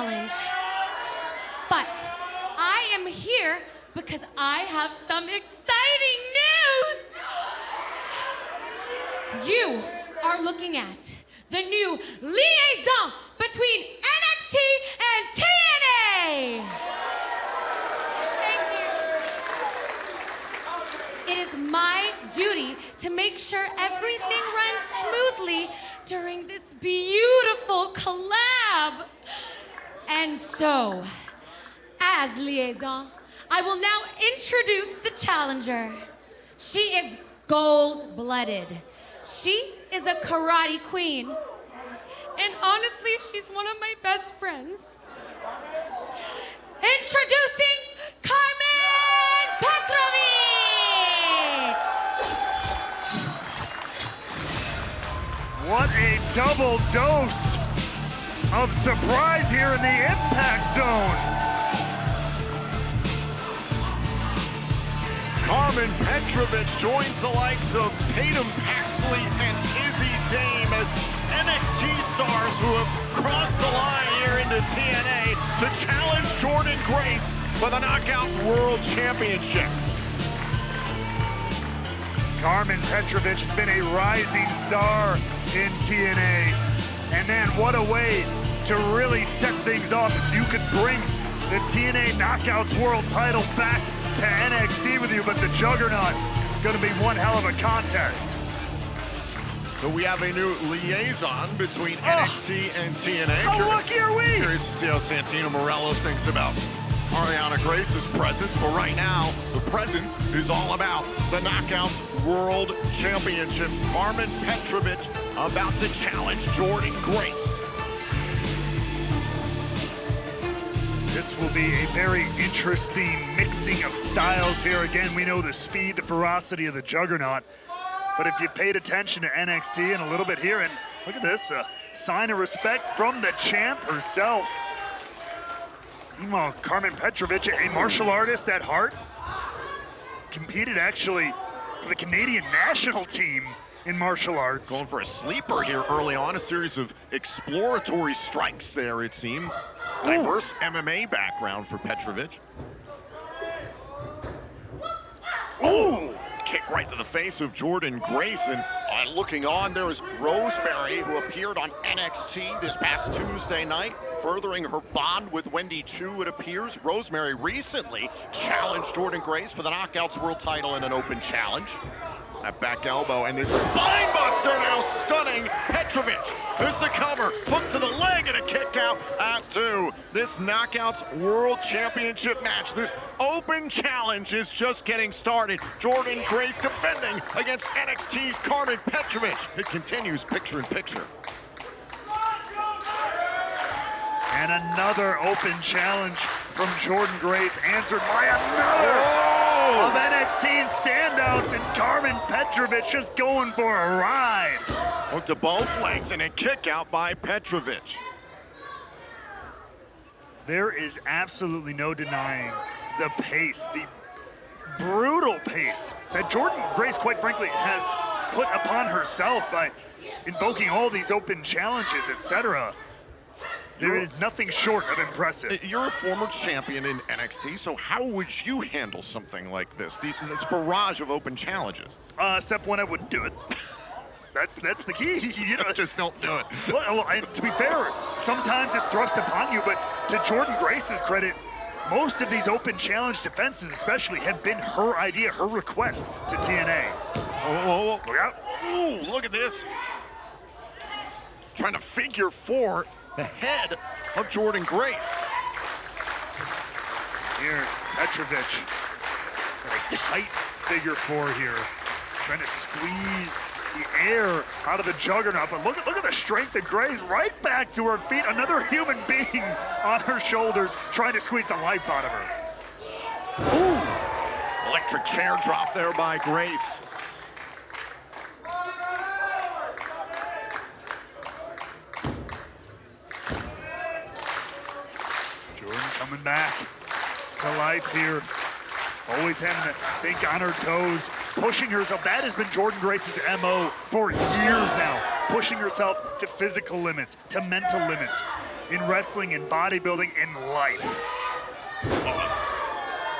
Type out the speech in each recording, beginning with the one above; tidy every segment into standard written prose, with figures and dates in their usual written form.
challenge. But I am here because I have some exciting news. You are looking at the new liaison between NXT and TNA. Thank you. It is my duty to make sure everything runs smoothly during this beautiful collab. And so, as liaison, I will now introduce the challenger. She is gold-blooded. She is a karate queen. And honestly, she's one of my best friends. Introducing Karmen Petrovic! What a double dose of surprise here in the impact zone. Karmen Petrovic joins the likes of Tatum Paxley and Izzy Dame as NXT stars who have crossed the line here into TNA to challenge Jordynne Grace for the Knockouts World Championship. Karmen Petrovic has been a rising star in TNA. And man, what a way to really set things off if you could bring the TNA Knockouts World title back to NXT with you, but the Juggernaut gonna be one hell of a contest. So we have a new liaison between NXT and TNA. How lucky are we? Curious to see how Santino Marella thinks about Arianna Grace's presence, but right now, the present is all about the Knockouts World Championship. Karmen Petrovic about to challenge Jordynne Grace. This will be a very interesting mixing of styles here. Again, we know the speed, the ferocity of the Juggernaut. But if you paid attention to NXT and a little bit here, and look at this, a sign of respect from the champ herself. Meanwhile, Karmen Petrovic, a martial artist at heart, competed actually for the Canadian national team in martial arts. Going for a sleeper here early on, a series of exploratory strikes there, it seemed. Diverse MMA background for Petrovic. Oh, kick right to the face of Jordynne Grace, and looking on, there is Rosemary, who appeared on NXT this past Tuesday night, furthering her bond with Wendy Chu, it appears. Rosemary recently challenged Jordynne Grace for the Knockouts World title in an open challenge. That back elbow and this spine buster now stunning Petrovic. There's the cover, hook to the leg and a kick out at 2. This Knockouts World Championship match, this open challenge is just getting started. Jordynne Grace defending against NXT's Karmen Petrovic. It continues picture in picture. And another open challenge from Jordynne Grace, answered by another of NXT's standouts, and Karmen Petrovic just going for a ride. Hook to both legs and a kick out by Petrovic. There is absolutely no denying the pace, the brutal pace that Jordynne Grace, quite frankly, has put upon herself by invoking all these open challenges, etc. There is nothing short of impressive. You're a former champion in NXT, so how would you handle something like this? This barrage of open challenges. Step one, I wouldn't do it. That's the key. You know, just don't do it. Well, to be fair, sometimes it's thrust upon you, but to Jordynne Grace's credit, most of these open challenge defenses especially have been her idea, her request to TNA. Oh, look out. Ooh, look at this. Trying to figure four the head of Jordynne Grace. Here, Petrovic, a tight figure 4 here, trying to squeeze the air out of the Juggernaut. But look at the strength of Grace, right back to her feet. Another human being on her shoulders, trying to squeeze the life out of her. Ooh, electric chair drop there by Grace. Coming back to life here. Always having to think on her toes, pushing herself. That has been Jordynne Grace's MO for years now. Pushing herself to physical limits, to mental limits. in wrestling, in bodybuilding, in life.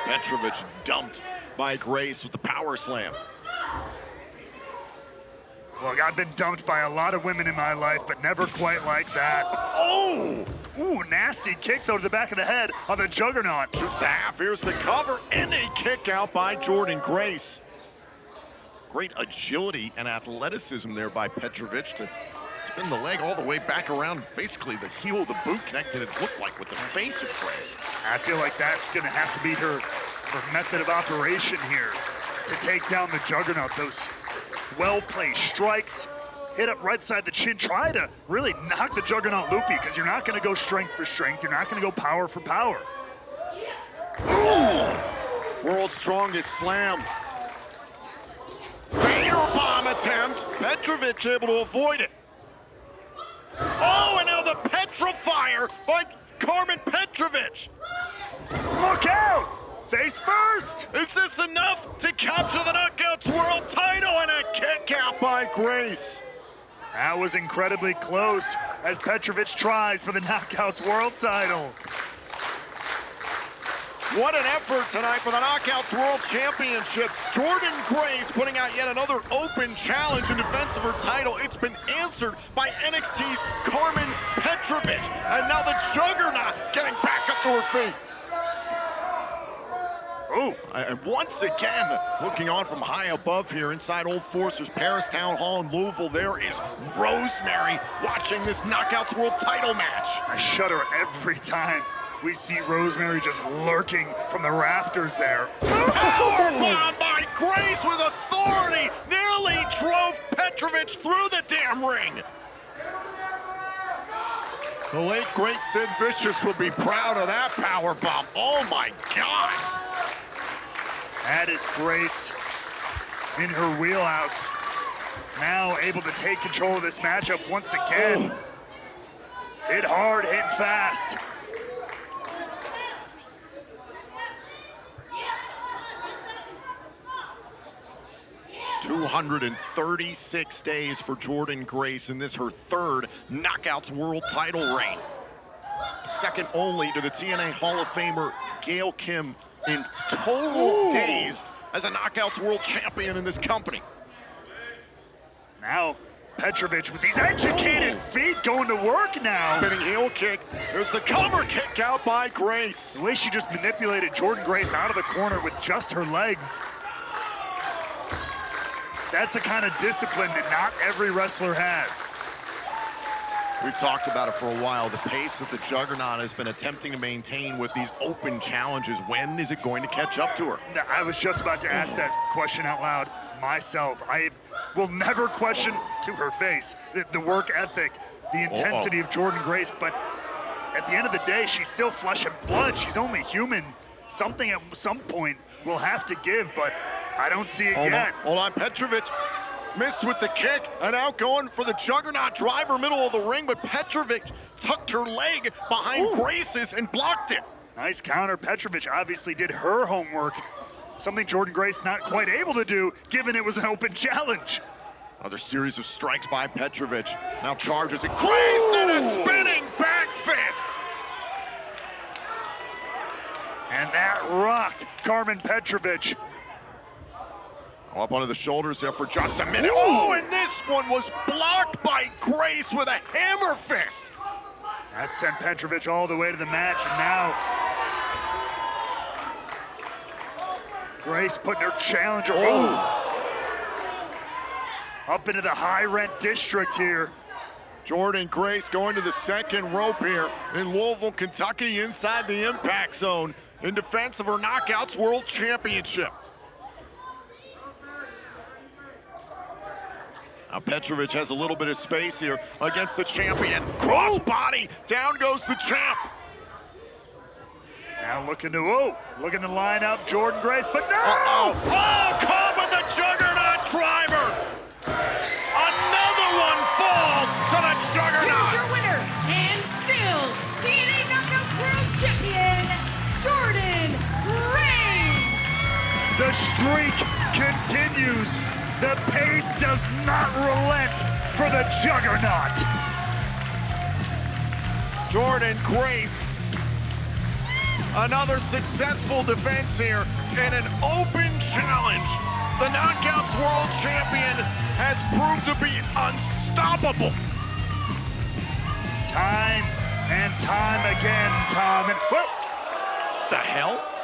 Petrovic dumped by Grace with the power slam. Look, I've been dumped by a lot of women in my life, but never quite like that. Oh! Ooh, nasty kick, though, to the back of the head on the Juggernaut. Shoots the half, here's the cover, and a kick out by Jordynne Grace. Great agility and athleticism there by Petrovic to spin the leg all the way back around, basically the heel of the boot connected, it looked like, with the face of Grace. I feel like that's gonna have to be her method of operation here to take down the Juggernaut. Those well-placed strikes, hit up right side the chin, try to really knock the Juggernaut loopy, because you're not gonna go strength for strength, you're not gonna go power for power. Ooh. World's strongest slam. Vader bomb attempt. Petrovic able to avoid it. Oh, and now the Petrifier by Karmen Petrovic. Look out! Face first! Is this enough to capture the Knockouts World title? And a kick out by Grace. That was incredibly close as Petrovic tries for the Knockouts World title. What an effort tonight for the Knockouts World Championship. Jordynne Grace putting out yet another open challenge in defense of her title. It's been answered by NXT's Karmen Petrovic. And now the Juggernaut getting back up to her feet. Oh, and once again, looking on from high above here inside Old Foresters Paris Town Hall in Louisville, there is Rosemary watching this Knockouts World title match. I shudder every time we see Rosemary just lurking from the rafters there. Powerbomb by Grace with authority nearly drove Petrovic through the damn ring. The late, great Sid Vicious will be proud of that powerbomb. Oh my God. That is Grace in her wheelhouse. Now able to take control of this matchup once again. Hit hard, hit fast. $236 days for Jordynne Grace, and this her third Knockouts World title reign. Second only to the TNA Hall of Famer Gail Kim in total days as a Knockouts World Champion in this company. Now Petrovic with these educated feet going to work now. Spinning heel kick. There's the cover kick out by Grace. The way she just manipulated Jordynne Grace out of the corner with just her legs. That's a kind of discipline that not every wrestler has. We've talked about it for a while. The pace that the Juggernaut has been attempting to maintain with these open challenges. When is it going to catch up to her? I was just about to ask that question out loud myself. I will never question to her face the work ethic, the intensity of Jordynne Grace, but at the end of the day, she's still flesh and blood. She's only human. Something at some point will have to give, but I don't see it yet. Hold on, Petrovic missed with the kick, and out going for the Juggernaut driver, middle of the ring, but Petrovic tucked her leg behind Grace's and blocked it. Nice counter. Petrovic obviously did her homework, something Jordynne Grace not quite able to do, given it was an open challenge. Another series of strikes by Petrovic. Now charges at Grace and a spinning back fist. And that rocked Karmen Petrovic. Up onto the shoulders there for just a minute. Oh, and this one was blocked by Grace with a hammer fist. That sent Petrovic all the way to the match, and now Grace putting her challenger up into the high rent district here. Jordynne Grace going to the second rope here in Louisville, Kentucky, inside the impact zone in defense of her Knockouts World Championship. Now Petrovic has a little bit of space here against the champion. Crossbody, down goes the champ. Now looking to line up Jordynne Grace, but no! Oh, caught with the Juggernaut driver. Another one falls to the Juggernaut. Here's your winner, and still TNA Knockouts World Champion, Jordynne Grace. The streak continues. The pace does not relent for the Juggernaut. Jordynne Grace. Another successful defense here and an open challenge. The Knockouts World Champion has proved to be unstoppable. Time and time again, Tom. And, whoa. The hell?